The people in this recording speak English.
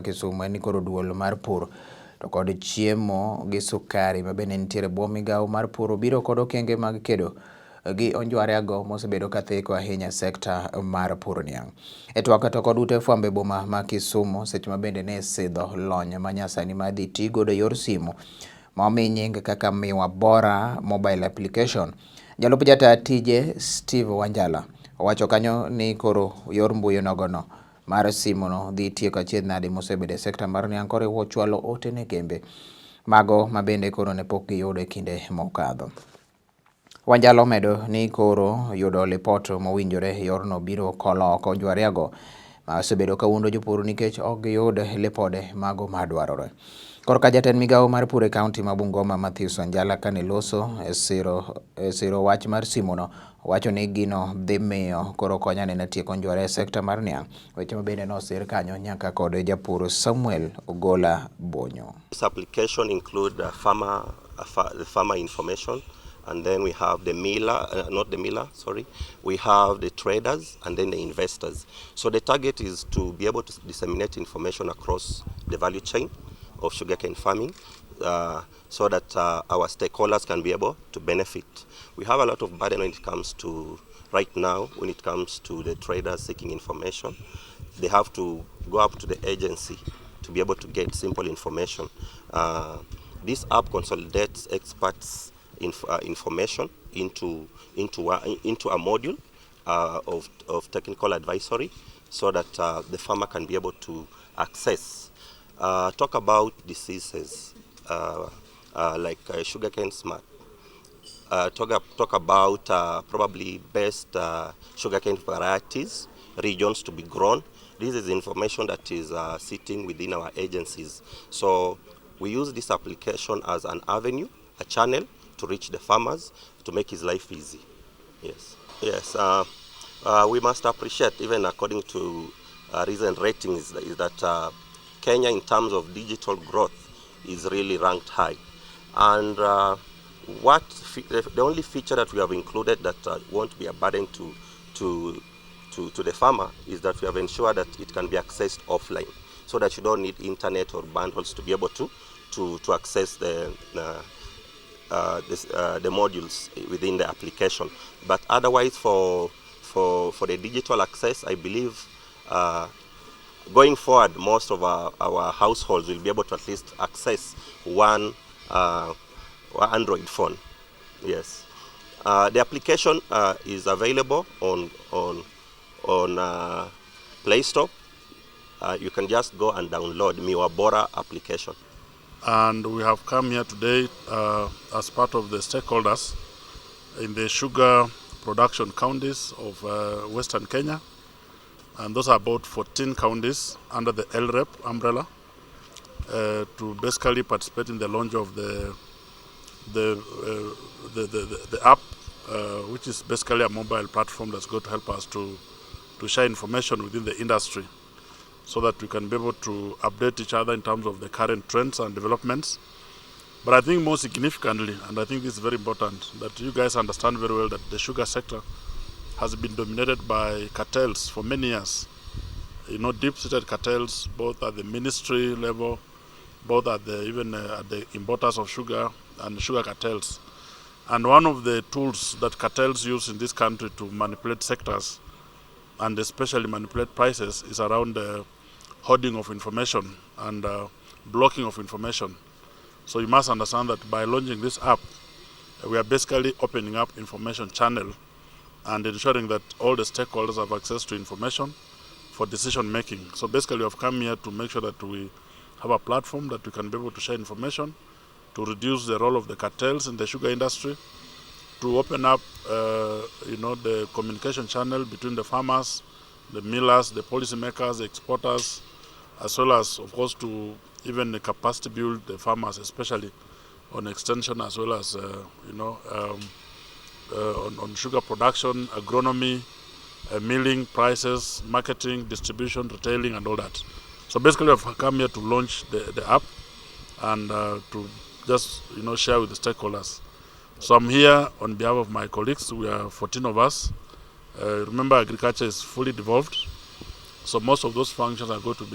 Kisumu ni koro duol mar pur to kod chiemo gi sukari mabende nitiere bwo migawo mar pur biro kod okenge mag kedo gi Onjwaria go mosebedo ka theko ahinya sekta mar pur Niang. E twak to kod ute fwambe boma ma Kisumu seche mabende ne sidho lony manyasani madhi ti godo e yor simu ma omi nying kaka Miwa Bora mobile application. Jalup jata tije Steve Wanjala owacho kanyo ni koro yor mbuyo nogono mar simu no dhi tieko achiedh nade mosebedo e sekta mar Niang koriwo chwalo ote ne kembe mago mabende koro ne pok giyudo e kinde mokadho. Wanjala omedo ni koro yudo lipot mowinjore yorno biro kolo oko Onjwaria go ma osebedo ka wuondo jopur nikech ok giyud lipode mago madwarore. Korka jatend migawo mar pur e kaunti ma Bungoma Matthews Wanjala kane loso e siro wach mar simu no wacho ni gino dhi miyo koro konya ne tieko Onjwaria e sekta mar Niang. Weche mabende nosir kanyo nyaka kod japur Samuel Ogola Bonyo. This application include the farmer information, and then we have the we have the traders and then the investors. So the target is to be able to disseminate information across the value chain of sugarcane farming so that our stakeholders can be able to benefit. We have a lot of burden when it comes to, right now, when it comes to the traders seeking information. They have to go up to the agency to be able to get simple information. This app consolidates experts' information into a module of technical advisory so that the farmer can be able to access, talk about diseases like sugarcane smart, talk about probably best sugarcane varieties, regions to be grown. This is information that is sitting within our agencies. So we use this application as an avenue, a channel to reach the farmers, to make his life easy. Yes. We must appreciate, even according to recent ratings, is that Kenya, in terms of digital growth, is really ranked high. And the only feature that we have included that won't be a burden to the farmer is that we have ensured that it can be accessed offline, so that you don't need internet or bundles to be able to access the modules within the application. But otherwise, for the digital access, I believe going forward, most of our households will be able to at least access one Android phone. Yes, the application is available on Play Store. You can just go and download Miwa Bora application. And we have come here today as part of the stakeholders in the sugar production counties of Western Kenya. And those are about 14 counties under the LREP umbrella to basically participate in the launch of the app, which is basically a mobile platform that's going to help us to share information within the industry, so that we can be able to update each other in terms of the current trends and developments. But I think more significantly, and I think this is very important, that you guys understand very well that the sugar sector has been dominated by cartels for many years. Deep-seated cartels, both at the ministry level, both at even at the importers of sugar and sugar cartels. And one of the tools that cartels use in this country to manipulate sectors, and especially manipulate prices, is around the hoarding of information and blocking of information. So you must understand that by launching this app, we are basically opening up information channel and ensuring that all the stakeholders have access to information for decision making. So basically we have come here to make sure that we have a platform that we can be able to share information, to reduce the role of the cartels in the sugar industry, to open up the communication channel between the farmers, the millers, the policymakers, the exporters, as well as, of course, to even the capacity build the farmers, especially on extension, as well as on sugar production, agronomy, milling, prices, marketing, distribution, retailing, and all that. So basically, I've come here to launch the app and to just share with the stakeholders. So I'm here on behalf of my colleagues. We are 14 of us. Remember, agriculture is fully devolved, so most of those functions are going to be